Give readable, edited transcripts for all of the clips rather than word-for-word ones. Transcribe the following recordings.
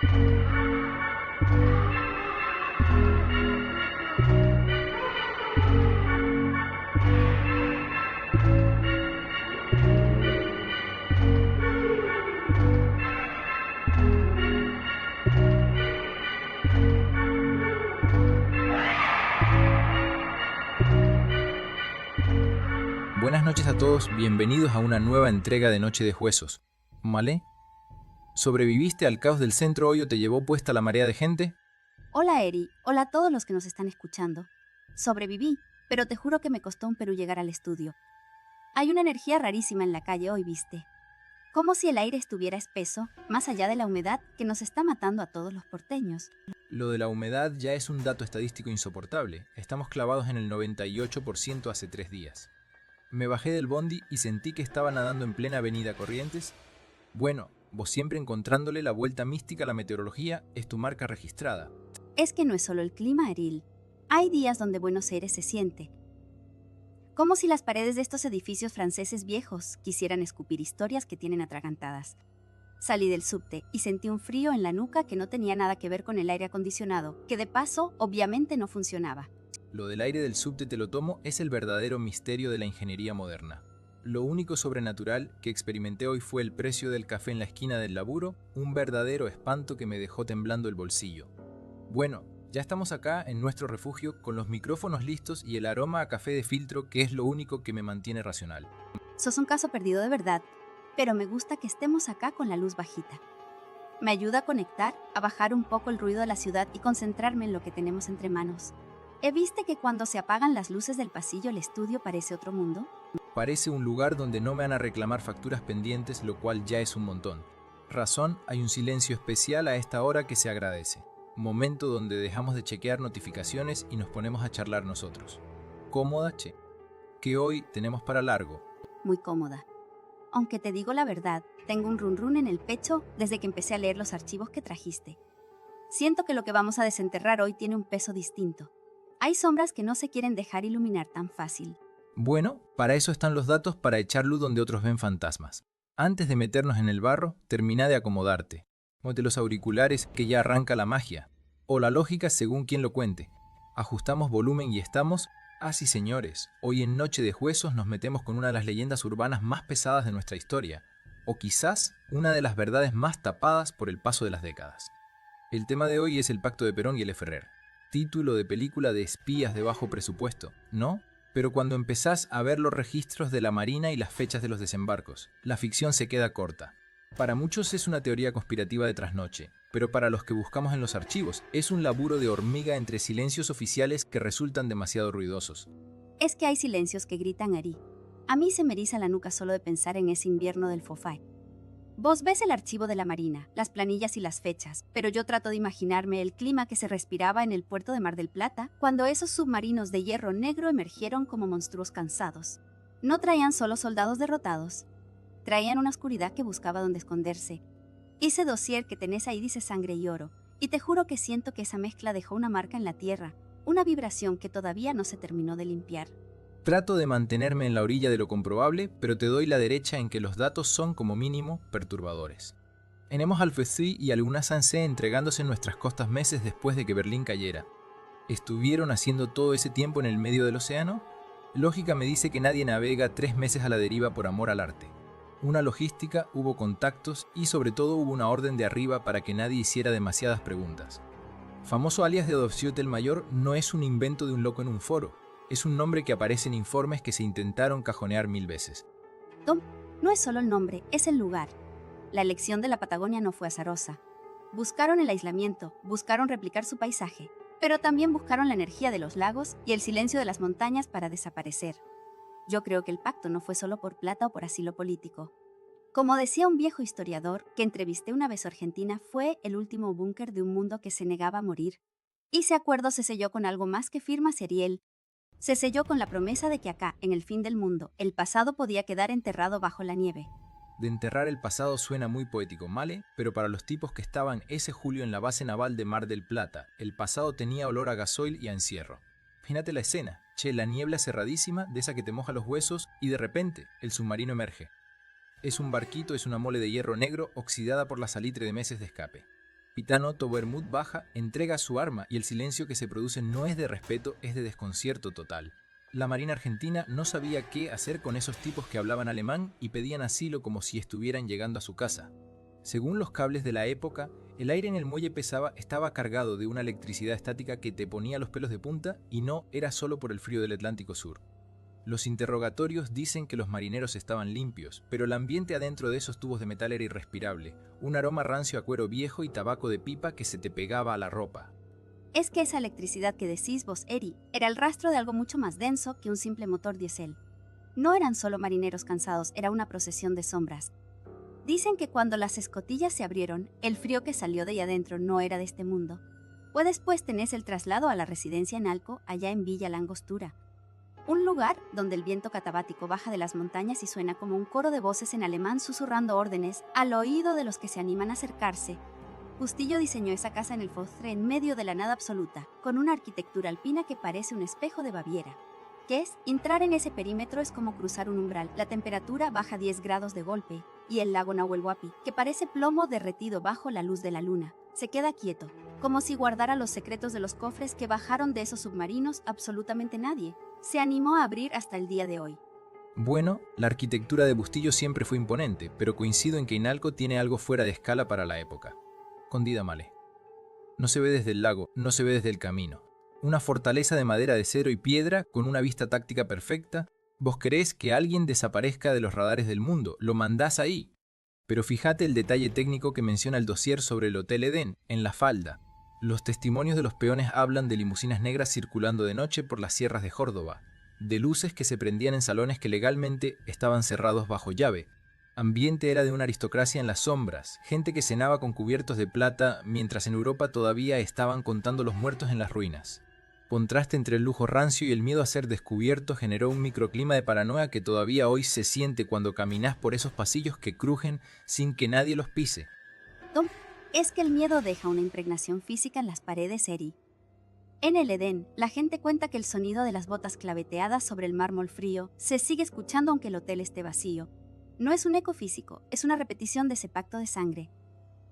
Buenas noches a todos, bienvenidos a una nueva entrega de Noche de Huesos. ¿Malé? ¿Sobreviviste al caos del centro hoy o te llevó puesta la marea de gente? Hola Eri, hola a todos los que nos están escuchando. Sobreviví, pero te juro que me costó un Perú llegar al estudio. Hay una energía rarísima en la calle hoy, ¿viste? Como si el aire estuviera espeso, más allá de la humedad que nos está matando a todos los porteños. Lo de la humedad ya es un dato estadístico insoportable. Estamos clavados en el 98% hace 3 días. Me bajé del bondi y sentí que estaba nadando en plena avenida Corrientes. Bueno, vos siempre encontrándole la vuelta mística a la meteorología es tu marca registrada. Es que no es solo el clima, Eril. Hay días donde Buenos Aires se siente como si las paredes de estos edificios franceses viejos quisieran escupir historias que tienen atragantadas. Salí del subte y sentí un frío en la nuca que no tenía nada que ver con el aire acondicionado, que de paso obviamente no funcionaba. Lo del aire del subte te lo tomo es el verdadero misterio de la ingeniería moderna. Lo único sobrenatural que experimenté hoy fue el precio del café en la esquina del laburo, un verdadero espanto que me dejó temblando el bolsillo. Bueno, ya estamos acá en nuestro refugio con los micrófonos listos y el aroma a café de filtro que es lo único que me mantiene racional. Sos un caso perdido de verdad, pero me gusta que estemos acá con la luz bajita. Me ayuda a conectar, a bajar un poco el ruido de la ciudad y concentrarme en lo que tenemos entre manos. ¿Viste que cuando se apagan las luces del pasillo el estudio parece otro mundo? Parece un lugar donde no me van a reclamar facturas pendientes, lo cual ya es un montón. Razón, hay un silencio especial a esta hora que se agradece. Momento donde dejamos de chequear notificaciones y nos ponemos a charlar nosotros. ¿Cómoda, che? ¿Qué hoy tenemos para largo? Muy cómoda. Aunque te digo la verdad, tengo un run run en el pecho desde que empecé a leer los archivos que trajiste. Siento que lo que vamos a desenterrar hoy tiene un peso distinto. Hay sombras que no se quieren dejar iluminar tan fácil. Bueno, para eso están los datos para echar luz donde otros ven fantasmas. Antes de meternos en el barro, termina de acomodarte. Ponte los auriculares que ya arranca la magia. O la lógica según quien lo cuente. Ajustamos volumen y estamos... sí señores, hoy en Noche de Huesos nos metemos con una de las leyendas urbanas más pesadas de nuestra historia. O quizás una de las verdades más tapadas por el paso de las décadas. El tema de hoy es el pacto de Perón y L. Ferrer. Título de película de espías de bajo presupuesto, ¿no? Pero cuando empezás a ver los registros de la Marina y las fechas de los desembarcos, la ficción se queda corta. Para muchos es una teoría conspirativa de trasnoche, pero para los que buscamos en los archivos es un laburo de hormiga entre silencios oficiales que resultan demasiado ruidosos. Es que hay silencios que gritan Ari. A mí se me eriza la nuca solo de pensar en ese invierno del Fofay. Vos ves el archivo de la Marina, las planillas y las fechas, pero yo trato de imaginarme el clima que se respiraba en el puerto de Mar del Plata cuando esos submarinos de hierro negro emergieron como monstruos cansados. No traían solo soldados derrotados, traían una oscuridad que buscaba dónde esconderse. Ese dossier que tenés ahí dice sangre y oro, y te juro que siento que esa mezcla dejó una marca en la tierra, una vibración que todavía no se terminó de limpiar. Trato de mantenerme en la orilla de lo comprobable, pero te doy la derecha en que los datos son, como mínimo, perturbadores. Tenemos al Alfecí y al Sanse entregándose en nuestras costas meses después de que Berlín cayera. ¿Estuvieron haciendo todo ese tiempo en el medio del océano? Lógica me dice que nadie navega 3 meses a la deriva por amor al arte. Una logística, hubo contactos y sobre todo hubo una orden de arriba para que nadie hiciera demasiadas preguntas. Famoso alias de Dovciuti el Mayor no es un invento de un loco en un foro. Es un nombre que aparece en informes que se intentaron cajonear 1000 veces. Tom, no es solo el nombre, es el lugar. La elección de la Patagonia no fue azarosa. Buscaron el aislamiento, buscaron replicar su paisaje, pero también buscaron la energía de los lagos y el silencio de las montañas para desaparecer. Yo creo que el pacto no fue solo por plata o por asilo político. Como decía un viejo historiador que entrevisté una vez a Argentina, fue el último búnker de un mundo que se negaba a morir. Y ese acuerdo se selló con algo más que firmas, Ariel. Se selló con la promesa de que acá, en el fin del mundo, el pasado podía quedar enterrado bajo la nieve. De enterrar el pasado suena muy poético, ¿vale? Pero para los tipos que estaban ese julio en la base naval de Mar del Plata, el pasado tenía olor a gasoil y a encierro. Imagínate la escena, la niebla cerradísima, de esa que te moja los huesos, y de repente, el submarino emerge. Es un barquito, es una mole de hierro negro oxidada por la salitre de meses de escape. Pitano Tobermut baja, entrega su arma y el silencio que se produce no es de respeto, es de desconcierto total. La Marina Argentina no sabía qué hacer con esos tipos que hablaban alemán y pedían asilo como si estuvieran llegando a su casa. Según los cables de la época, el aire en el muelle estaba cargado de una electricidad estática que te ponía los pelos de punta y no era solo por el frío del Atlántico Sur. Los interrogatorios dicen que los marineros estaban limpios, pero el ambiente adentro de esos tubos de metal era irrespirable, un aroma rancio a cuero viejo y tabaco de pipa que se te pegaba a la ropa. Es que esa electricidad que decís vos, Eri, era el rastro de algo mucho más denso que un simple motor diésel. No eran solo marineros cansados, era una procesión de sombras. Dicen que cuando las escotillas se abrieron, el frío que salió de ahí adentro no era de este mundo. Pues después tenés el traslado a la residencia en Alco, allá en Villa La Angostura. Un lugar donde el viento catabático baja de las montañas y suena como un coro de voces en alemán susurrando órdenes al oído de los que se animan a acercarse. Bustillo diseñó esa casa en el Fostre en medio de la nada absoluta, con una arquitectura alpina que parece un espejo de Baviera. ¿Qué es? Entrar en ese perímetro es como cruzar un umbral. La temperatura baja 10 grados de golpe, y el lago Nahuel Huapi, que parece plomo derretido bajo la luz de la luna, se queda quieto, como si guardara los secretos de los cofres que bajaron de esos submarinos absolutamente nadie se animó a abrir hasta el día de hoy. Bueno, la arquitectura de Bustillo siempre fue imponente, pero coincido en que Inalco tiene algo fuera de escala para la época. Condida Male. No se ve desde el lago, no se ve desde el camino. Una fortaleza de madera de cero y piedra con una vista táctica perfecta. Vos querés que alguien desaparezca de los radares del mundo, lo mandás ahí. Pero fíjate el detalle técnico que menciona el dossier sobre el Hotel Edén, en La Falda. Los testimonios de los peones hablan de limusinas negras circulando de noche por las sierras de Córdoba, de luces que se prendían en salones que legalmente estaban cerrados bajo llave. Ambiente era de una aristocracia en las sombras, gente que cenaba con cubiertos de plata mientras en Europa todavía estaban contando los muertos en las ruinas. Contraste entre el lujo rancio y el miedo a ser descubierto generó un microclima de paranoia que todavía hoy se siente cuando caminás por esos pasillos que crujen sin que nadie los pise. Tom, es que el miedo deja una impregnación física en las paredes, Eri. En el Edén, la gente cuenta que el sonido de las botas claveteadas sobre el mármol frío se sigue escuchando aunque el hotel esté vacío. No es un eco físico, es una repetición de ese pacto de sangre.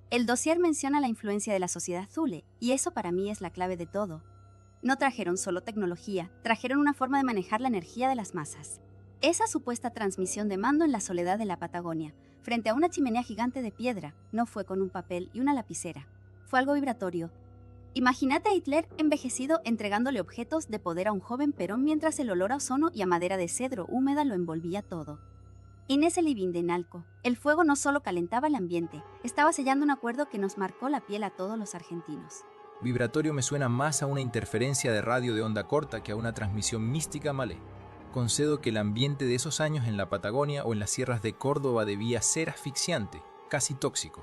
El dossier menciona la influencia de la sociedad Thule, y eso para mí es la clave de todo. No trajeron solo tecnología, trajeron una forma de manejar la energía de las masas. Esa supuesta transmisión de mando en la soledad de la Patagonia, frente a una chimenea gigante de piedra, no fue con un papel y una lapicera. Fue algo vibratorio. Imagínate a Hitler envejecido entregándole objetos de poder a un joven Perón mientras el olor a ozono y a madera de cedro húmeda lo envolvía todo. En ese living de Inalco, el fuego no solo calentaba el ambiente, estaba sellando un acuerdo que nos marcó la piel a todos los argentinos. Vibratorio me suena más a una interferencia de radio de onda corta que a una transmisión mística malé. Concedo que el ambiente de esos años en la Patagonia o en las sierras de Córdoba debía ser asfixiante, casi tóxico.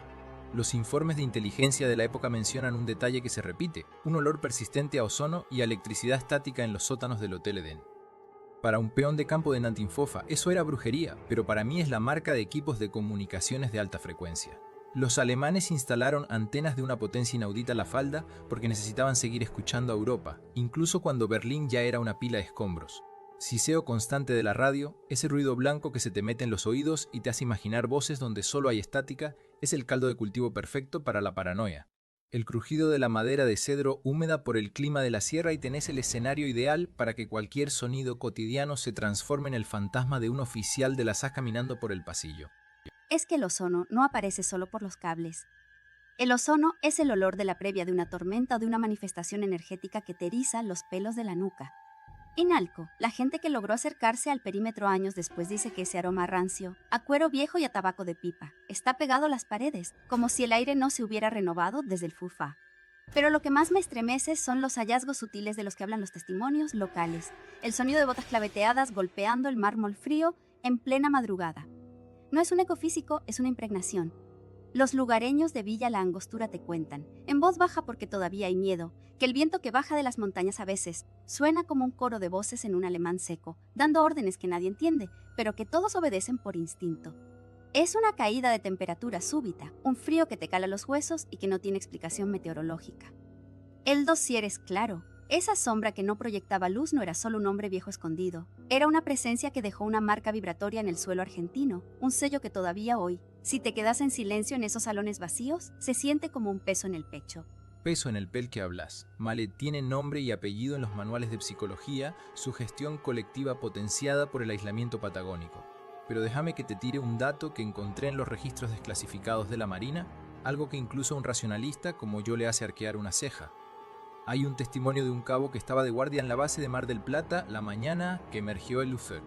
Los informes de inteligencia de la época mencionan un detalle que se repite, un olor persistente a ozono y a electricidad estática en los sótanos del Hotel Edén. Para un peón de campo de Nantinfofa eso era brujería, pero para mí es la marca de equipos de comunicaciones de alta frecuencia. Los alemanes instalaron antenas de una potencia inaudita a La Falda porque necesitaban seguir escuchando a Europa, incluso cuando Berlín ya era una pila de escombros. Siseo constante de la radio, ese ruido blanco que se te mete en los oídos y te hace imaginar voces donde solo hay estática, es el caldo de cultivo perfecto para la paranoia. El crujido de la madera de cedro húmeda por el clima de la sierra y tenés el escenario ideal para que cualquier sonido cotidiano se transforme en el fantasma de un oficial de la SAS caminando por el pasillo. Es que el ozono no aparece solo por los cables. El ozono es el olor de la previa de una tormenta o de una manifestación energética que te eriza los pelos de la nuca. En Alco, la gente que logró acercarse al perímetro años después dice que ese aroma rancio, a cuero viejo y a tabaco de pipa, está pegado a las paredes, como si el aire no se hubiera renovado desde el Fufá. Pero lo que más me estremece son los hallazgos sutiles de los que hablan los testimonios locales, el sonido de botas claveteadas golpeando el mármol frío en plena madrugada. No es un eco físico, es una impregnación. Los lugareños de Villa La Angostura te cuentan, en voz baja porque todavía hay miedo, que el viento que baja de las montañas a veces suena como un coro de voces en un alemán seco, dando órdenes que nadie entiende, pero que todos obedecen por instinto. Es una caída de temperatura súbita, un frío que te cala los huesos y que no tiene explicación meteorológica. El dossier es claro. Esa sombra que no proyectaba luz no era solo un hombre viejo escondido, era una presencia que dejó una marca vibratoria en el suelo argentino, un sello que todavía hoy Si te quedas en silencio en esos salones vacíos, se siente como un peso en el pecho. Peso en el pel que hablas. Male tiene nombre y apellido en los manuales de psicología, su gestión colectiva potenciada por el aislamiento patagónico. Pero déjame que te tire un dato que encontré en los registros desclasificados de la Marina, algo que incluso a un racionalista como yo le hace arquear una ceja. Hay un testimonio de un cabo que estaba de guardia en la base de Mar del Plata la mañana que emergió el Luzern.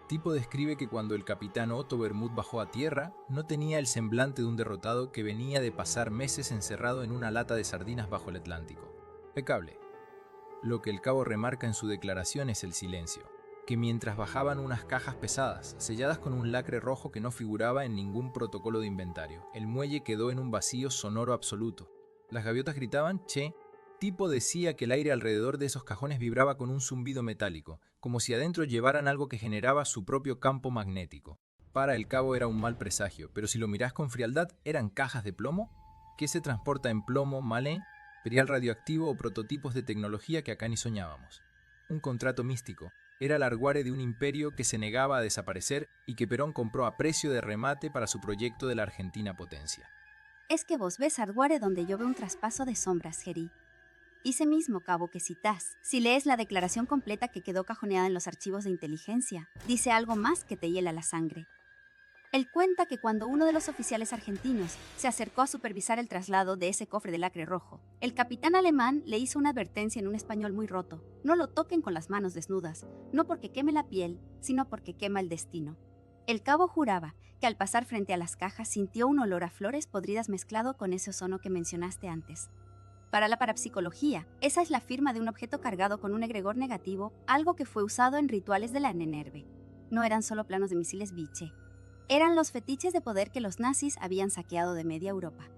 Tipo describe que cuando el capitán Otto Bermud bajó a tierra, no tenía el semblante de un derrotado que venía de pasar meses encerrado en una lata de sardinas bajo el Atlántico. Impecable. Lo que el cabo remarca en su declaración es el silencio, que mientras bajaban unas cajas pesadas, selladas con un lacre rojo que no figuraba en ningún protocolo de inventario, el muelle quedó en un vacío sonoro absoluto. Las gaviotas gritaban, che. Tipo decía que el aire alrededor de esos cajones vibraba con un zumbido metálico, como si adentro llevaran algo que generaba su propio campo magnético. Para el cabo era un mal presagio, pero si lo mirás con frialdad, ¿eran cajas de plomo? ¿Qué se transporta en plomo, malé, material radioactivo o prototipos de tecnología que acá ni soñábamos? Un contrato místico. Era el arguare de un imperio que se negaba a desaparecer y que Perón compró a precio de remate para su proyecto de la Argentina potencia. Es que vos ves arguare donde yo veo un traspaso de sombras, Geri. Ese mismo cabo que citás, si lees la declaración completa que quedó cajoneada en los archivos de inteligencia, dice algo más que te hiela la sangre. Él cuenta que cuando uno de los oficiales argentinos se acercó a supervisar el traslado de ese cofre de lacre rojo, el capitán alemán le hizo una advertencia en un español muy roto: no lo toquen con las manos desnudas, no porque queme la piel, sino porque quema el destino. El cabo juraba que al pasar frente a las cajas sintió un olor a flores podridas mezclado con ese ozono que mencionaste antes. Para la parapsicología, esa es la firma de un objeto cargado con un egregor negativo, algo que fue usado en rituales de la Nenerve. No eran solo planos de misiles Biche. Eran los fetiches de poder que los nazis habían saqueado de media Europa.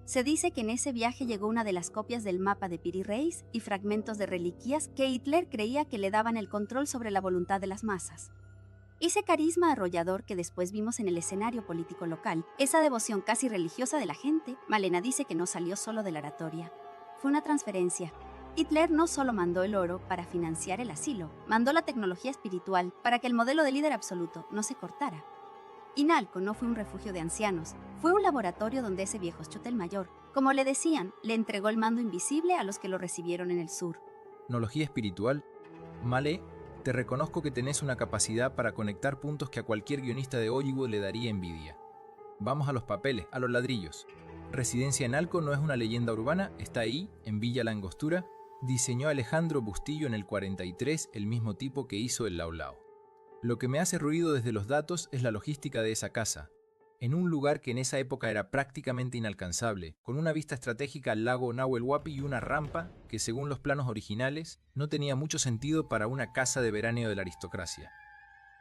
Se dice que en ese viaje llegó una de las copias del mapa de Piri Reis y fragmentos de reliquias que Hitler creía que le daban el control sobre la voluntad de las masas. Ese carisma arrollador que después vimos en el escenario político local, esa devoción casi religiosa de la gente, Malena dice que no salió solo de la oratoria. Fue una transferencia. Hitler no solo mandó el oro para financiar el asilo, mandó la tecnología espiritual para que el modelo de líder absoluto no se cortara. Inalco no fue un refugio de ancianos, fue un laboratorio donde ese viejo Schutel mayor, como le decían, le entregó el mando invisible a los que lo recibieron en el sur. Tecnología espiritual. Male, te reconozco que tenés una capacidad para conectar puntos que a cualquier guionista de Hollywood le daría envidia. Vamos a los papeles, a los ladrillos. Residencia en Alco no es una leyenda urbana, está ahí, en Villa La Angostura. Diseñó Alejandro Bustillo en el 43, el mismo tipo que hizo el Lao Lao. Lo que me hace ruido desde los datos es la logística de esa casa. En un lugar que en esa época era prácticamente inalcanzable, con una vista estratégica al lago Nahuel Huapi y una rampa que, según los planos originales, no tenía mucho sentido para una casa de veraneo de la aristocracia.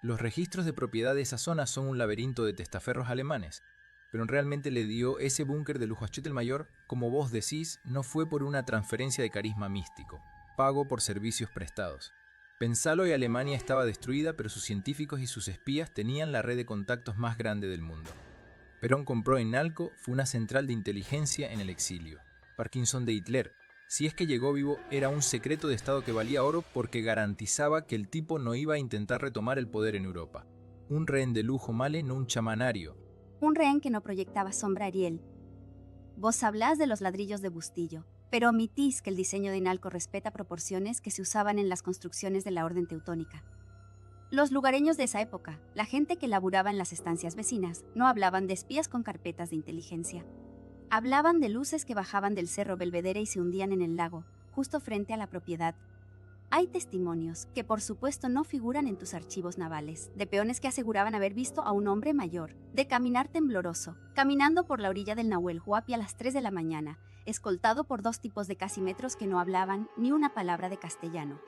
Los registros de propiedad de esa zona son un laberinto de testaferros alemanes, pero realmente le dio ese búnker de lujo a Schutel mayor, como vos decís, no fue por una transferencia de carisma místico, pago por servicios prestados. Pensalo, y Alemania estaba destruida, pero sus científicos y sus espías tenían la red de contactos más grande del mundo. Perón compró en Alco, fue una central de inteligencia en el exilio. Parkinson de Hitler, si es que llegó vivo, era un secreto de Estado que valía oro porque garantizaba que el tipo no iba a intentar retomar el poder en Europa. Un rehén de lujo, Male, no un chamanario. Un rehén que no proyectaba sombra Ariel. Vos hablás de los ladrillos de Bustillo, pero omitís que el diseño de Inalco respeta proporciones que se usaban en las construcciones de la Orden Teutónica. Los lugareños de esa época, la gente que laburaba en las estancias vecinas, no hablaban de espías con carpetas de inteligencia. Hablaban de luces que bajaban del cerro Belvedere y se hundían en el lago, justo frente a la propiedad. Hay testimonios, que por supuesto no figuran en tus archivos navales, de peones que aseguraban haber visto a un hombre mayor, de caminar tembloroso, caminando por la orilla del Nahuel Huapi a las 3 de la mañana, escoltado por dos tipos de casi metros que no hablaban ni una palabra de castellano.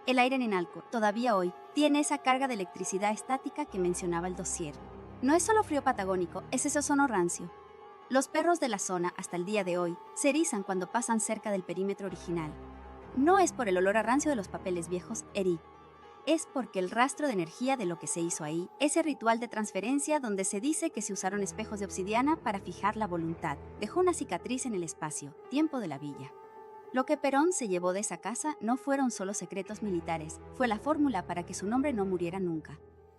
El aire en Inalco, todavía hoy, tiene esa carga de electricidad estática que mencionaba el dossier. No es solo frío patagónico, es ese ozono rancio. Los perros de la zona, hasta el día de hoy, se erizan cuando pasan cerca del perímetro original. No es por el olor a rancio de los papeles viejos, Eri. Es porque el rastro de energía de lo que se hizo ahí, ese ritual de transferencia donde se dice que se usaron espejos de obsidiana para fijar la voluntad, dejó una cicatriz en el espacio, tiempo de la villa. Lo que Perón se llevó de esa casa no fueron solo secretos militares, fue la fórmula para que su nombre no muriera nunca.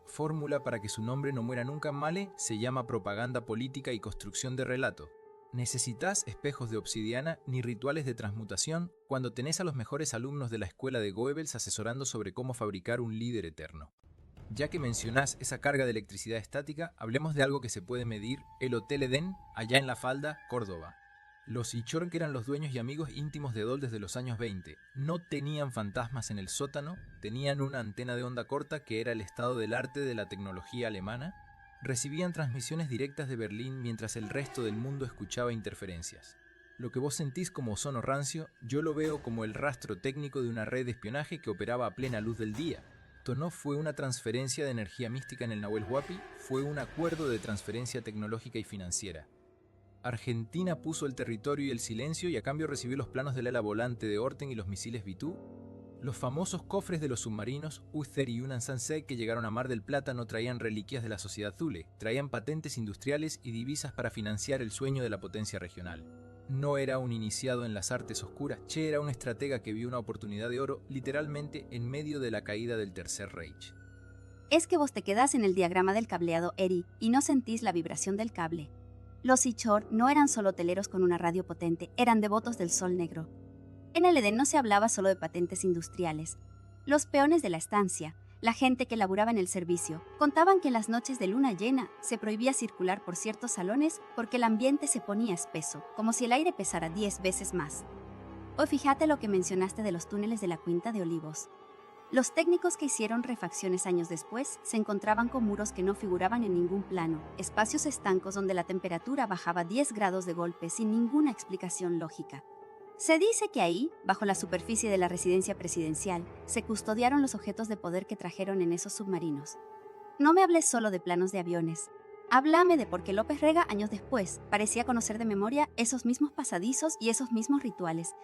fórmula para que su nombre no muera nunca en Male se llama propaganda política y construcción de relato. Necesitas espejos de obsidiana ni rituales de transmutación cuando tenés a los mejores alumnos de la escuela de Goebbels asesorando sobre cómo fabricar un líder eterno. Ya que mencionás esa carga de electricidad estática, hablemos de algo que se puede medir, el Hotel Edén, allá en La Falda, Córdoba. Los Ichorn, que eran los dueños y amigos íntimos de Dole desde los años 20, no tenían fantasmas en el sótano, tenían una antena de onda corta que era el estado del arte de la tecnología alemana, recibían transmisiones directas de Berlín mientras el resto del mundo escuchaba interferencias. Lo que vos sentís como ozono rancio, yo lo veo como el rastro técnico de una red de espionaje que operaba a plena luz del día. Esto no fue una transferencia de energía mística en el Nahuel Huapi, fue un acuerdo de transferencia tecnológica y financiera. Argentina puso el territorio y el silencio y a cambio recibió los planos del ala volante de Orten y los misiles V2. Los famosos cofres de los submarinos Uther y Unan Sansei que llegaron a Mar del Plata no traían reliquias de la sociedad Thule, traían patentes industriales y divisas para financiar el sueño de la potencia regional. No era un iniciado en las artes oscuras, Che era un estratega que vio una oportunidad de oro literalmente en medio de la caída del Tercer Reich. Es que vos te quedás en el diagrama del cableado, Eri, y no sentís la vibración del cable. Los Ichor no eran solo hoteleros con una radio potente, eran devotos del sol negro. En el Edén no se hablaba solo de patentes industriales. Los peones de la estancia, la gente que laburaba en el servicio, contaban que en las noches de luna llena se prohibía circular por ciertos salones porque el ambiente se ponía espeso, como si el aire pesara 10 veces más. O fíjate lo que mencionaste de los túneles de la Quinta de Olivos. Los técnicos que hicieron refacciones años después se encontraban con muros que no figuraban en ningún plano, espacios estancos donde la temperatura bajaba 10 grados de golpe sin ninguna explicación lógica. Se dice que ahí, bajo la superficie de la residencia presidencial, se custodiaron los objetos de poder que trajeron en esos submarinos. No me hables solo de planos de aviones. Háblame de por qué López Rega, años después, parecía conocer de memoria esos mismos pasadizos y esos mismos rituales.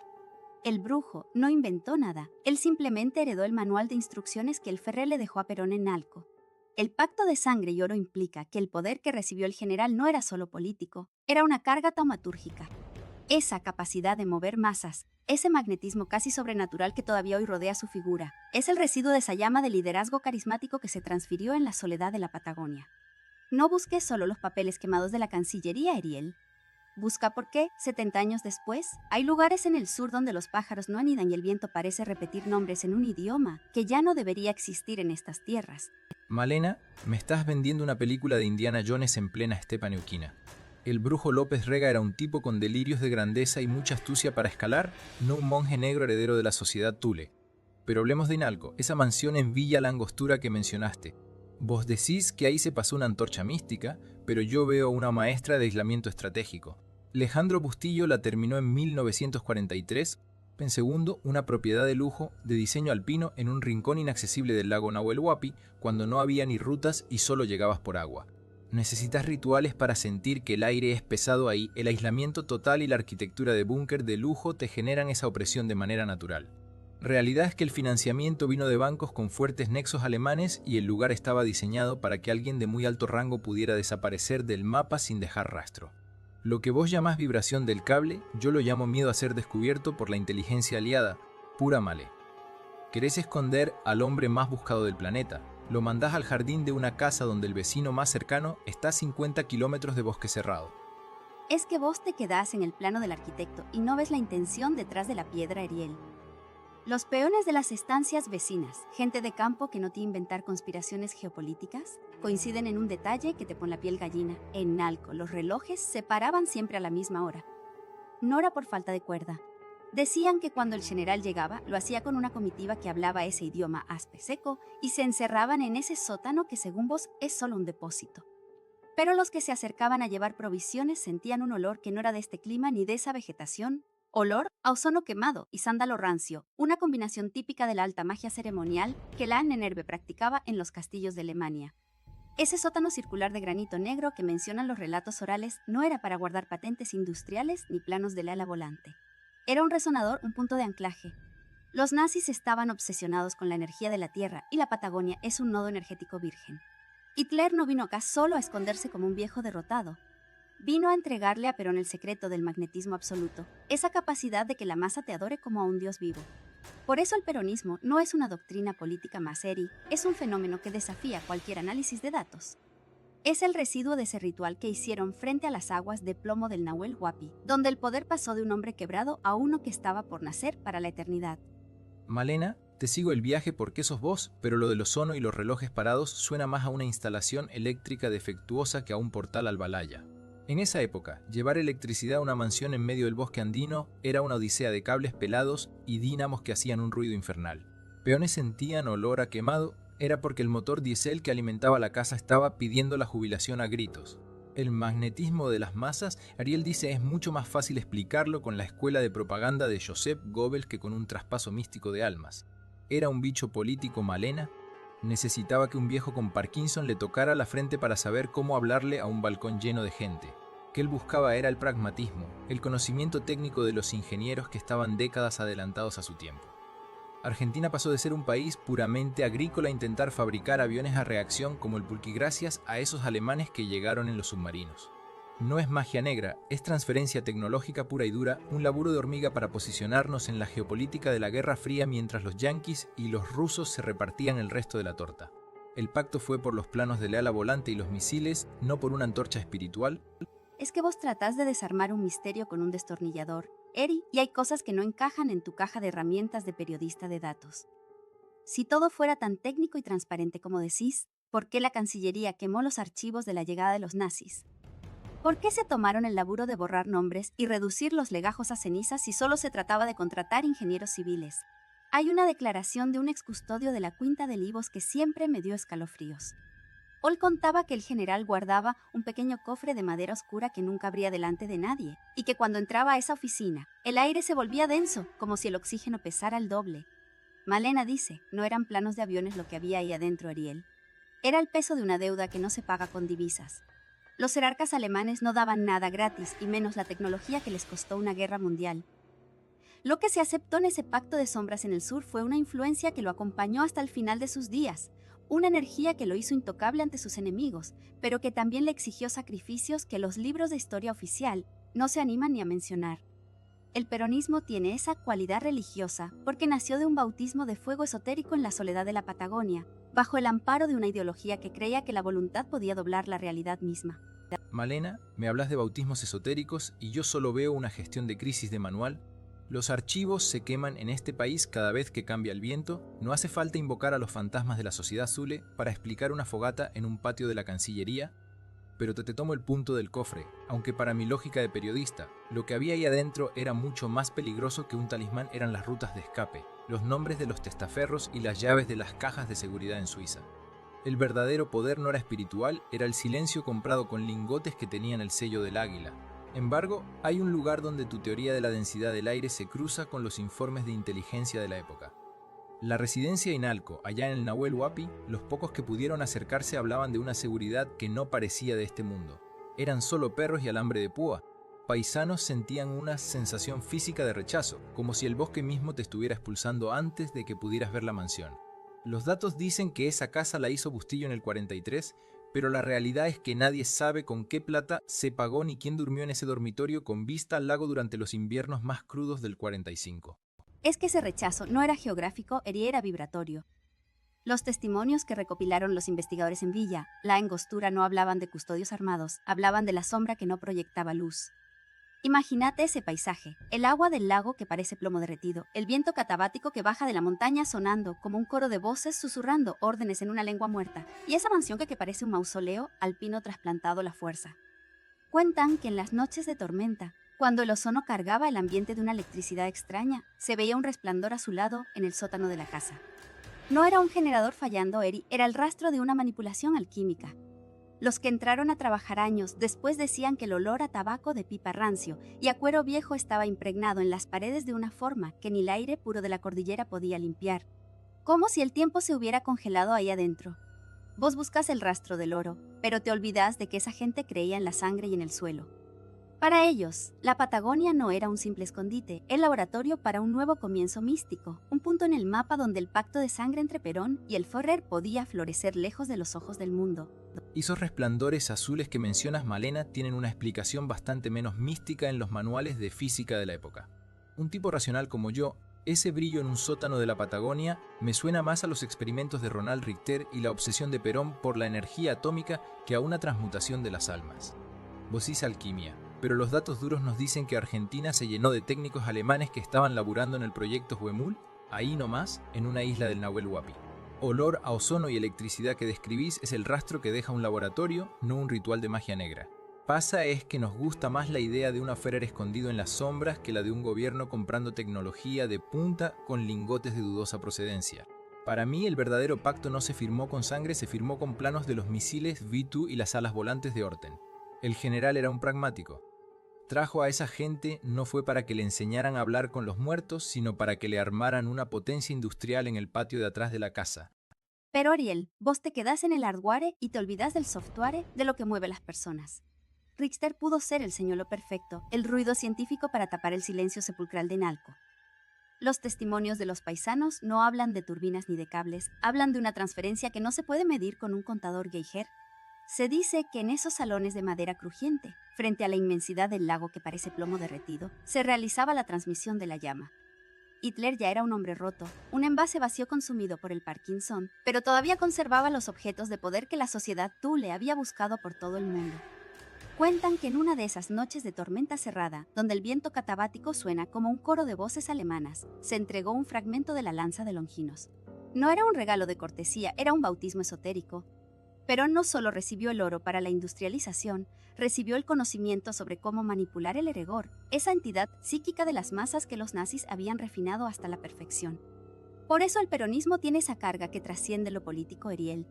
El brujo no inventó nada, él simplemente heredó el manual de instrucciones que el Ferrer le dejó a Perón en Nalco. El pacto de sangre y oro implica que el poder que recibió el general no era solo político, era una carga taumatúrgica. Esa capacidad de mover masas, ese magnetismo casi sobrenatural que todavía hoy rodea su figura, es el residuo de esa llama de liderazgo carismático que se transfirió en la soledad de la Patagonia. No busques solo los papeles quemados de la Cancillería, Ariel. Busca por qué, 70 años después, hay lugares en el sur donde los pájaros no anidan y el viento parece repetir nombres en un idioma que ya no debería existir en estas tierras. Malena, me estás vendiendo una película de Indiana Jones en plena estepa neuquina. ¿El brujo López Rega era un tipo con delirios de grandeza y mucha astucia para escalar? No un monje negro heredero de la sociedad Thule. Pero hablemos de Inalco, esa mansión en Villa La Angostura que mencionaste. Vos decís que ahí se pasó una antorcha mística, pero yo veo una maestra de aislamiento estratégico. Alejandro Bustillo la terminó en 1943, en segundo, una propiedad de lujo de diseño alpino en un rincón inaccesible del lago Nahuel Huapi, cuando no había ni rutas y solo llegabas por agua. Necesitas rituales para sentir que el aire es pesado ahí, el aislamiento total y la arquitectura de búnker de lujo te generan esa opresión de manera natural. Realidad es que el financiamiento vino de bancos con fuertes nexos alemanes y el lugar estaba diseñado para que alguien de muy alto rango pudiera desaparecer del mapa sin dejar rastro. Lo que vos llamás vibración del cable, yo lo llamo miedo a ser descubierto por la inteligencia aliada, pura male. Querés esconder al hombre más buscado del planeta. Lo mandás al jardín de una casa donde el vecino más cercano está a 50 kilómetros de bosque cerrado. Es que vos te quedás en el plano del arquitecto y no ves la intención detrás de la piedra, Ariel. Los peones de las estancias vecinas, gente de campo que no te inventar conspiraciones geopolíticas, coinciden en un detalle que te pone la piel gallina. En Nalco, los relojes se paraban siempre a la misma hora. No era por falta de cuerda. Decían que cuando el general llegaba, lo hacía con una comitiva que hablaba ese idioma aspe seco y se encerraban en ese sótano que según vos es solo un depósito. Pero los que se acercaban a llevar provisiones sentían un olor que no era de este clima ni de esa vegetación. Olor a ozono quemado y sándalo rancio, una combinación típica de la alta magia ceremonial que la Annenerbe practicaba en los castillos de Alemania. Ese sótano circular de granito negro que mencionan los relatos orales no era para guardar patentes industriales ni planos del ala volante. Era un resonador, un punto de anclaje. Los nazis estaban obsesionados con la energía de la Tierra y la Patagonia es un nodo energético virgen. Hitler no vino acá solo a esconderse como un viejo derrotado. Vino a entregarle a Perón el secreto del magnetismo absoluto, esa capacidad de que la masa te adore como a un dios vivo. Por eso el peronismo no es una doctrina política más seria, es un fenómeno que desafía cualquier análisis de datos. Es el residuo de ese ritual que hicieron frente a las aguas de plomo del Nahuel Huapi, donde el poder pasó de un hombre quebrado a uno que estaba por nacer para la eternidad. Malena, te sigo el viaje porque sos vos, pero lo del ozono y los relojes parados suena más a una instalación eléctrica defectuosa que a un portal al Balaya. En esa época, llevar electricidad a una mansión en medio del bosque andino era una odisea de cables pelados y dínamos que hacían un ruido infernal. Peones sentían olor a quemado, era porque el motor diésel que alimentaba la casa estaba pidiendo la jubilación a gritos. El magnetismo de las masas, Ariel dice, es mucho más fácil explicarlo con la escuela de propaganda de Joseph Goebbels que con un traspaso místico de almas. ¿Era un bicho político Malena? Necesitaba que un viejo con Parkinson le tocara la frente para saber cómo hablarle a un balcón lleno de gente. Que él buscaba era el pragmatismo, el conocimiento técnico de los ingenieros que estaban décadas adelantados a su tiempo. Argentina pasó de ser un país puramente agrícola a intentar fabricar aviones a reacción como el Pulqui gracias a esos alemanes que llegaron en los submarinos. No es magia negra, es transferencia tecnológica pura y dura, un laburo de hormiga para posicionarnos en la geopolítica de la Guerra Fría mientras los yanquis y los rusos se repartían el resto de la torta. El pacto fue por los planos del ala volante y los misiles, no por una antorcha espiritual. Es que vos tratás de desarmar un misterio con un destornillador, Eri, y hay cosas que no encajan en tu caja de herramientas de periodista de datos. Si todo fuera tan técnico y transparente como decís, ¿por qué la Cancillería quemó los archivos de la llegada de los nazis? ¿Por qué se tomaron el laburo de borrar nombres y reducir los legajos a cenizas si solo se trataba de contratar ingenieros civiles? Hay una declaración de un excustodio de la Quinta de Olivos que siempre me dio escalofríos. Ol contaba que el general guardaba un pequeño cofre de madera oscura que nunca abría delante de nadie, y que cuando entraba a esa oficina, el aire se volvía denso, como si el oxígeno pesara el doble. Malena dice, no eran planos de aviones lo que había ahí adentro, Ariel. Era el peso de una deuda que no se paga con divisas. Los jerarcas alemanes no daban nada gratis, y menos la tecnología que les costó una guerra mundial. Lo que se aceptó en ese pacto de sombras en el sur fue una influencia que lo acompañó hasta el final de sus días, una energía que lo hizo intocable ante sus enemigos, pero que también le exigió sacrificios que los libros de historia oficial no se animan ni a mencionar. El peronismo tiene esa cualidad religiosa porque nació de un bautismo de fuego esotérico en la soledad de la Patagonia, bajo el amparo de una ideología que creía que la voluntad podía doblar la realidad misma. Malena, me hablas de bautismos esotéricos y yo solo veo una gestión de crisis de manual. Los archivos se queman en este país cada vez que cambia el viento. No hace falta invocar a los fantasmas de la sociedad Zule para explicar una fogata en un patio de la Cancillería. Pero te tomo el punto del cofre, aunque para mi lógica de periodista, lo que había ahí adentro era mucho más peligroso que un talismán eran las rutas de escape, los nombres de los testaferros y las llaves de las cajas de seguridad en Suiza. El verdadero poder no era espiritual, era el silencio comprado con lingotes que tenían el sello del águila. Embargo, hay un lugar donde tu teoría de la densidad del aire se cruza con los informes de inteligencia de la época. La residencia Inalco, allá en el Nahuel Huapi, los pocos que pudieron acercarse hablaban de una seguridad que no parecía de este mundo. Eran solo perros y alambre de púa. Paisanos sentían una sensación física de rechazo, como si el bosque mismo te estuviera expulsando antes de que pudieras ver la mansión. Los datos dicen que esa casa la hizo Bustillo en el 43, pero la realidad es que nadie sabe con qué plata se pagó ni quién durmió en ese dormitorio con vista al lago durante los inviernos más crudos del 45. Es que ese rechazo no era geográfico, era vibratorio. Los testimonios que recopilaron los investigadores en Villa, la Angostura, no hablaban de custodios armados, hablaban de la sombra que no proyectaba luz. Imagínate ese paisaje, el agua del lago que parece plomo derretido, el viento catabático que baja de la montaña sonando como un coro de voces susurrando órdenes en una lengua muerta, y esa mansión que parece un mausoleo alpino trasplantado a la fuerza. Cuentan que en las noches de tormenta, cuando el ozono cargaba el ambiente de una electricidad extraña, se veía un resplandor azulado en el sótano de la casa. No era un generador fallando, Eri, era el rastro de una manipulación alquímica. Los que entraron a trabajar años después decían que el olor a tabaco de pipa rancio y a cuero viejo estaba impregnado en las paredes de una forma que ni el aire puro de la cordillera podía limpiar. Como si el tiempo se hubiera congelado ahí adentro. Vos buscas el rastro del oro, pero te olvidas de que esa gente creía en la sangre y en el suelo. Para ellos, la Patagonia no era un simple escondite, el laboratorio para un nuevo comienzo místico, un punto en el mapa donde el pacto de sangre entre Perón y el Führer podía florecer lejos de los ojos del mundo. Esos resplandores azules que mencionas, Malena, tienen una explicación bastante menos mística en los manuales de física de la época. Un tipo racional como yo Ese brillo en un sótano de la Patagonia me suena más a los experimentos de Ronald Richter y la obsesión de Perón por la energía atómica que a una transmutación de las almas. Vos decís alquimia, pero los datos duros nos dicen que Argentina se llenó de técnicos alemanes que estaban laburando en el proyecto Huemul, ahí nomás, en una isla del Nahuel Huapi. Olor a ozono y electricidad que describís es el rastro que deja un laboratorio, no un ritual de magia negra. Pasa es que nos gusta más la idea de un Ferrer escondido en las sombras que la de un gobierno comprando tecnología de punta con lingotes de dudosa procedencia. Para mí, el verdadero pacto no se firmó con sangre, se firmó con planos de los misiles V2 y las alas volantes de Orten. El general era un pragmático. Trajo a esa gente no fue para que le enseñaran a hablar con los muertos, sino para que le armaran una potencia industrial en el patio de atrás de la casa. Pero Ariel, vos te quedás en el hardware y te olvidás del software, de lo que mueve las personas. Richter pudo ser el señuelo perfecto, el ruido científico para tapar el silencio sepulcral de Nalco. Los testimonios de los paisanos no hablan de turbinas ni de cables, hablan de una transferencia que no se puede medir con un contador Geiger. Se dice que en esos salones de madera crujiente, frente a la inmensidad del lago que parece plomo derretido, se realizaba la transmisión de la llama. Hitler ya era un hombre roto, un envase vacío consumido por el Parkinson, pero todavía conservaba los objetos de poder que la sociedad Thule había buscado por todo el mundo. Cuentan que en una de esas noches de tormenta cerrada, donde el viento catabático suena como un coro de voces alemanas, se entregó un fragmento de la lanza de Longinos. No era un regalo de cortesía, era un bautismo esotérico. Perón no solo recibió el oro para la industrialización, recibió el conocimiento sobre cómo manipular el eregor, esa entidad psíquica de las masas que los nazis habían refinado hasta la perfección. Por eso el peronismo tiene esa carga que trasciende lo político, Ariel.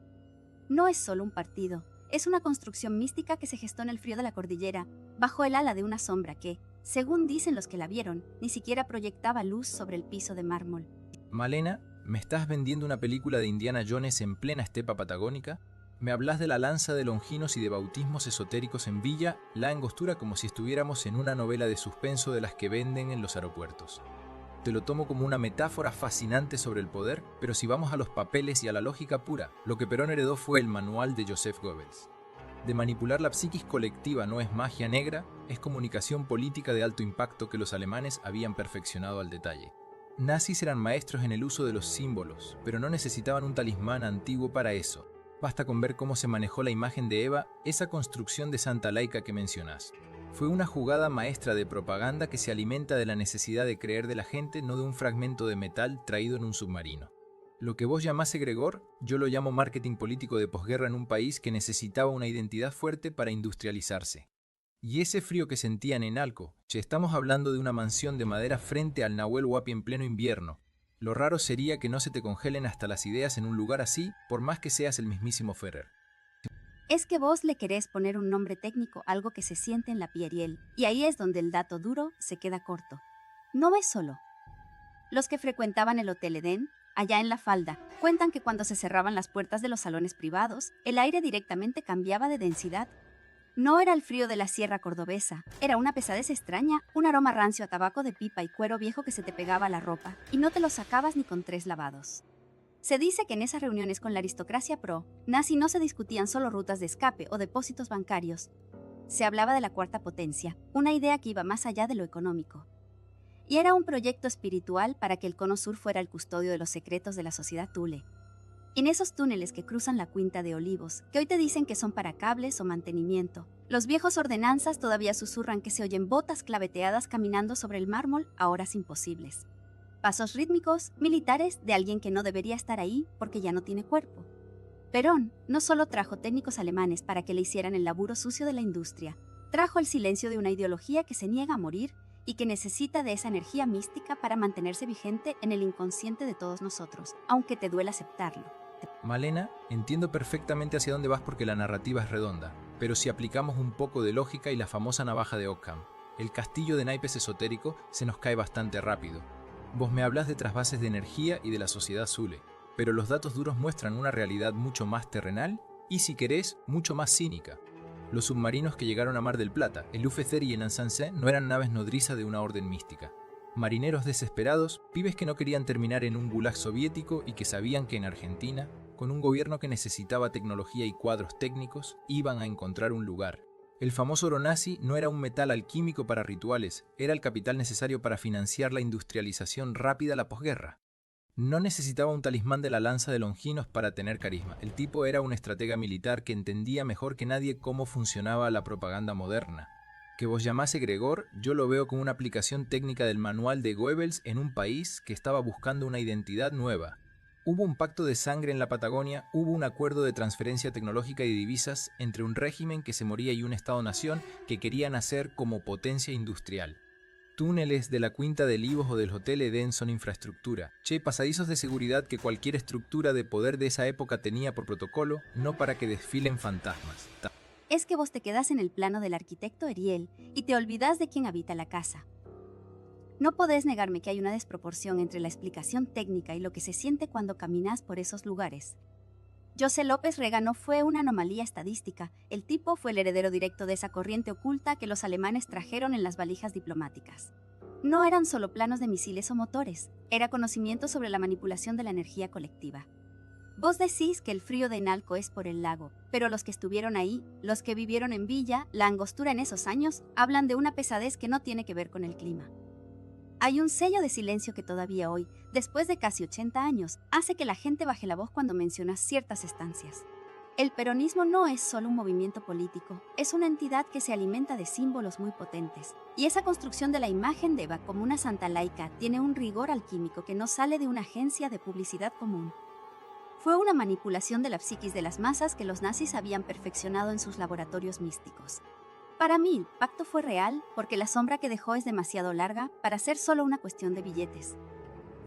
No es solo un partido. Es una construcción mística que se gestó en el frío de la cordillera, bajo el ala de una sombra que, según dicen los que la vieron, ni siquiera proyectaba luz sobre el piso de mármol. Malena, ¿me estás vendiendo una película de Indiana Jones en plena estepa patagónica? Me hablas de la lanza de Longinos y de bautismos esotéricos en Villa, la Angostura, como si estuviéramos en una novela de suspenso de las que venden en los aeropuertos. Te lo tomo como una metáfora fascinante sobre el poder, pero si vamos a los papeles y a la lógica pura, lo que Perón heredó fue el manual de Joseph Goebbels. De manipular la psiquis colectiva no es magia negra, es comunicación política de alto impacto que los alemanes habían perfeccionado al detalle. Nazis eran maestros en el uso de los símbolos, pero no necesitaban un talismán antiguo para eso. Basta con ver cómo se manejó la imagen de Eva, esa construcción de Santa Laica que mencionás. Fue una jugada maestra de propaganda que se alimenta de la necesidad de creer de la gente, no de un fragmento de metal traído en un submarino. Lo que vos llamás egregor, yo lo llamo marketing político de posguerra en un país que necesitaba una identidad fuerte para industrializarse. Y ese frío que sentían en Alco, estamos hablando de una mansión de madera frente al Nahuel Huapi en pleno invierno. Lo raro sería que no se te congelen hasta las ideas en un lugar así, por más que seas el mismísimo Ferrer. Es que vos le querés poner un nombre técnico, algo que se siente en la piel, y ahí es donde el dato duro se queda corto. No ves solo. Los que frecuentaban el Hotel Edén, allá en La Falda, cuentan que cuando se cerraban las puertas de los salones privados, el aire directamente cambiaba de densidad. No era el frío de la sierra cordobesa, era una pesadez extraña, un aroma rancio a tabaco de pipa y cuero viejo que se te pegaba a la ropa, y no te lo sacabas ni con 3 lavados. Se dice que en esas reuniones con la aristocracia pro-nazi no se discutían solo rutas de escape o depósitos bancarios. Se hablaba de la cuarta potencia, una idea que iba más allá de lo económico. Y era un proyecto espiritual para que el Cono Sur fuera el custodio de los secretos de la sociedad Thule. En esos túneles que cruzan la Quinta de Olivos, que hoy te dicen que son para cables o mantenimiento, los viejos ordenanzas todavía susurran que se oyen botas claveteadas caminando sobre el mármol a horas imposibles. Pasos rítmicos, militares, de alguien que no debería estar ahí porque ya no tiene cuerpo. Perón no solo trajo técnicos alemanes para que le hicieran el laburo sucio de la industria, trajo el silencio de una ideología que se niega a morir y que necesita de esa energía mística para mantenerse vigente en el inconsciente de todos nosotros, aunque te duela aceptarlo. Malena, entiendo perfectamente hacia dónde vas porque la narrativa es redonda, pero si aplicamos un poco de lógica y la famosa navaja de Ockham, el castillo de naipes esotérico se nos cae bastante rápido. Vos me hablas de trasvases de energía y de la sociedad Thule, pero los datos duros muestran una realidad mucho más terrenal y, si querés, mucho más cínica. Los submarinos que llegaron a Mar del Plata, el Ufecer y el Ansanse, no eran naves nodriza de una orden mística. Marineros desesperados, pibes que no querían terminar en un gulag soviético y que sabían que en Argentina, con un gobierno que necesitaba tecnología y cuadros técnicos, iban a encontrar un lugar. El famoso oro nazi no era un metal alquímico para rituales, era el capital necesario para financiar la industrialización rápida de la posguerra. No necesitaba un talismán de la lanza de Longinos para tener carisma. El tipo era un estratega militar que entendía mejor que nadie cómo funcionaba la propaganda moderna. Que vos llamase Gregor, yo lo veo como una aplicación técnica del manual de Goebbels en un país que estaba buscando una identidad nueva. Hubo un pacto de sangre en la Patagonia, hubo un acuerdo de transferencia tecnológica y divisas entre un régimen que se moría y un Estado-nación que quería nacer como potencia industrial. Túneles de la Quinta del Olivos o del Hotel Edén son infraestructura. Pasadizos de seguridad que cualquier estructura de poder de esa época tenía por protocolo, no para que desfilen fantasmas. Es que vos te quedás en el plano del arquitecto Ariel y te olvidás de quién habita la casa. No podés negarme que hay una desproporción entre la explicación técnica y lo que se siente cuando caminas por esos lugares. José López Rega no fue una anomalía estadística, el tipo fue el heredero directo de esa corriente oculta que los alemanes trajeron en las valijas diplomáticas. No eran solo planos de misiles o motores, era conocimiento sobre la manipulación de la energía colectiva. Vos decís que el frío de Enalco es por el lago, pero los que estuvieron ahí, los que vivieron en Villa, la Angostura en esos años, hablan de una pesadez que no tiene que ver con el clima. Hay un sello de silencio que todavía hoy, después de casi 80 años, hace que la gente baje la voz cuando mencionas ciertas estancias. El peronismo no es solo un movimiento político, es una entidad que se alimenta de símbolos muy potentes. Y esa construcción de la imagen de Eva como una santa laica tiene un rigor alquímico que no sale de una agencia de publicidad común. Fue una manipulación de la psiquis de las masas que los nazis habían perfeccionado en sus laboratorios místicos. Para mí, el pacto fue real porque la sombra que dejó es demasiado larga para ser solo una cuestión de billetes.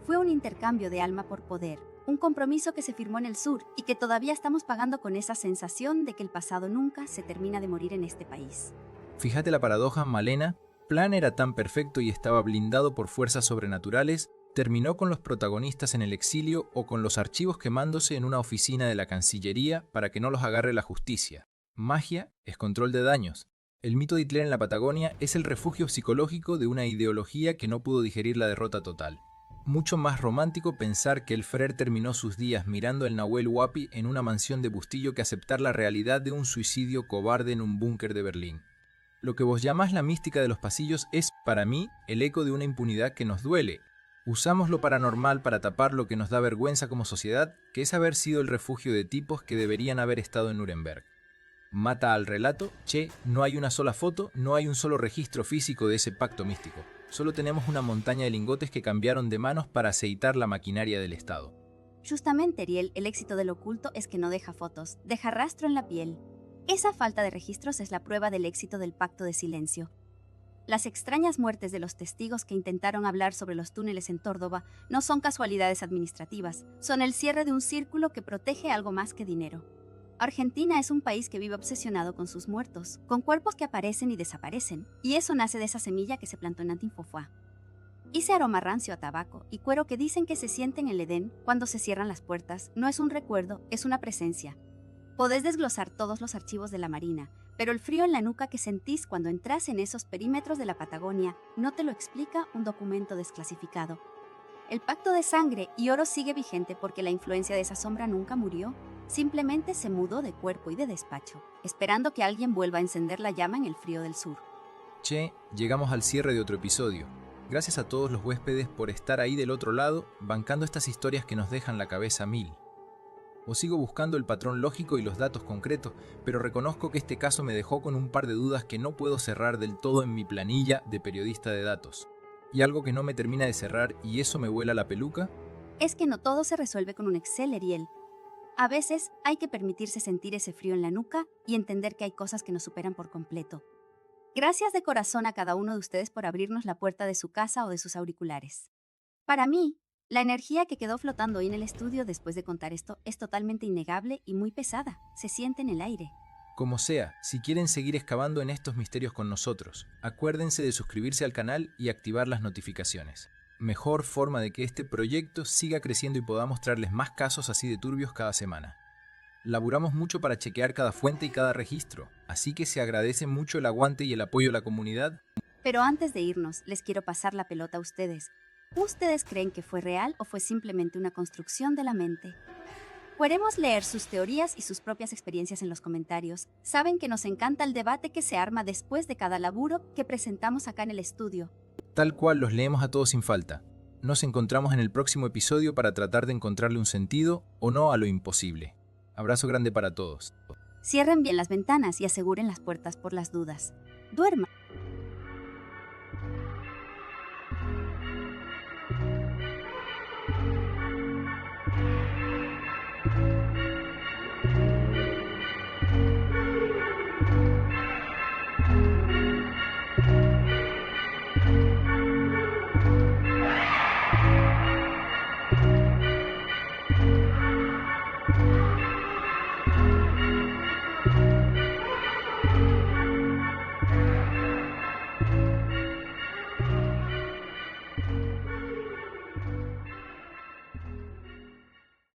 Fue un intercambio de alma por poder, un compromiso que se firmó en el sur y que todavía estamos pagando con esa sensación de que el pasado nunca se termina de morir en este país. Fíjate la paradoja, Malena. Plan era tan perfecto y estaba blindado por fuerzas sobrenaturales, terminó con los protagonistas en el exilio o con los archivos quemándose en una oficina de la Cancillería para que no los agarre la justicia. Magia es control de daños. El mito de Hitler en la Patagonia es el refugio psicológico de una ideología que no pudo digerir la derrota total. Mucho más romántico pensar que el Frer terminó sus días mirando el Nahuel Huapi en una mansión de Bustillo que aceptar la realidad de un suicidio cobarde en un búnker de Berlín. Lo que vos llamás la mística de los pasillos es, para mí, el eco de una impunidad que nos duele. Usamos lo paranormal para tapar lo que nos da vergüenza como sociedad, que es haber sido el refugio de tipos que deberían haber estado en Nuremberg. Mata al relato, no hay una sola foto, no hay un solo registro físico de ese pacto místico. Solo tenemos una montaña de lingotes que cambiaron de manos para aceitar la maquinaria del Estado. Justamente, Ariel, el éxito del oculto es que no deja fotos, deja rastro en la piel. Esa falta de registros es la prueba del éxito del pacto de silencio. Las extrañas muertes de los testigos que intentaron hablar sobre los túneles en Córdoba no son casualidades administrativas, son el cierre de un círculo que protege algo más que dinero. Argentina es un país que vive obsesionado con sus muertos, con cuerpos que aparecen y desaparecen, y eso nace de esa semilla que se plantó en Antinfofua. Ese aroma rancio a tabaco y cuero que dicen que se siente en el Edén cuando se cierran las puertas no es un recuerdo, es una presencia. Podés desglosar todos los archivos de la Marina, pero el frío en la nuca que sentís cuando entras en esos perímetros de la Patagonia no te lo explica un documento desclasificado. El pacto de sangre y oro sigue vigente porque la influencia de esa sombra nunca murió. Simplemente se mudó de cuerpo y de despacho, esperando que alguien vuelva a encender la llama en el frío del sur. Llegamos al cierre de otro episodio. Gracias a todos los huéspedes por estar ahí del otro lado, bancando estas historias que nos dejan la cabeza a mil. Os sigo buscando el patrón lógico y los datos concretos, pero reconozco que este caso me dejó con un par de dudas que no puedo cerrar del todo en mi planilla de periodista de datos. Y algo que no me termina de cerrar y eso me vuela la peluca. Es que no todo se resuelve con un Excel, Ariel. A veces hay que permitirse sentir ese frío en la nuca y entender que hay cosas que nos superan por completo. Gracias de corazón a cada uno de ustedes por abrirnos la puerta de su casa o de sus auriculares. Para mí, la energía que quedó flotando hoy en el estudio después de contar esto es totalmente innegable y muy pesada. Se siente en el aire. Como sea, si quieren seguir excavando en estos misterios con nosotros, acuérdense de suscribirse al canal y activar las notificaciones. Mejor forma de que este proyecto siga creciendo y podamos traerles más casos así de turbios cada semana. Laburamos mucho para chequear cada fuente y cada registro, así que se agradece mucho el aguante y el apoyo de la comunidad. Pero antes de irnos, les quiero pasar la pelota a ustedes. ¿Ustedes creen que fue real o fue simplemente una construcción de la mente? Queremos leer sus teorías y sus propias experiencias en los comentarios. Saben que nos encanta el debate que se arma después de cada laburo que presentamos acá en el estudio. Tal cual, los leemos a todos sin falta. Nos encontramos en el próximo episodio para tratar de encontrarle un sentido o no a lo imposible. Abrazo grande para todos. Cierren bien las ventanas y aseguren las puertas por las dudas. Duerman.